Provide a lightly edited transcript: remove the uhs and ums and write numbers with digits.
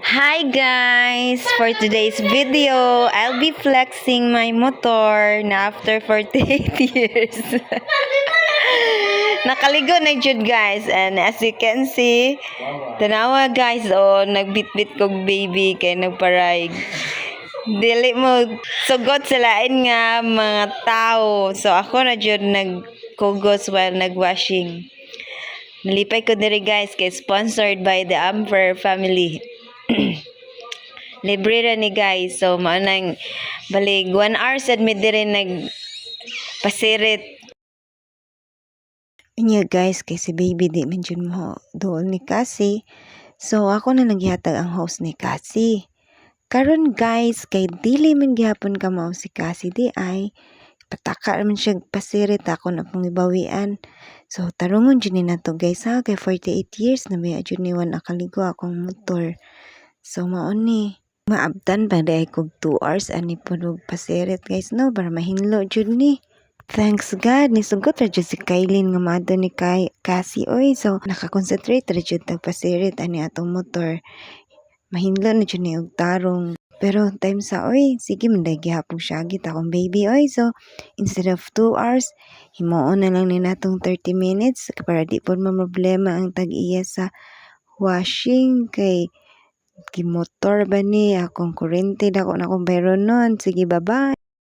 Hi guys! For today's video, I'll be flexing my motor na after 48 years. Nakaligo na jud guys, and as you can see, tanawa guys, nagbitbit kog baby kay nagparayg. Dili mo sugot sa lain nga mga tao. So ako na jud nagkugos while nagwashing. Nalipay ko diri guys kay sponsored by the Amber family. Libre ra ni guys. So maanang balig 1 hour sad mi diri pasirit. Inya guys kay si baby di man jud mo dool ni Cassie. So ako na naghihatag ang host ni Cassie. Karon guys kay dili man gihapon ka mao si Cassie di ay pataka man siya pasirit ako na pong ibawian. So tarungon jud ni nato guys ha kay 48 years na may jud ni wan akaligo akong motor. So mao ni maabtan pa di ay kog 2 hours ani punog pasirit guys no para mahinlo jud ni. Thanks God, nisugot ra jud si Kailin nga maadto ni Cassie oy. So nakakonsentrate ra jud pasirit ani atong motor. Mahinlo na jud ni og tarong. Pero time sa oy, sige man day gihapon siya git akong baby oy. So instead of 2 hours, himuon na lang ni natong 30 minutes para di po problema ang tag-iya sa washing kay gimotor ba ni akong kurente dako na akong bayron nun. Sige, bye-bye.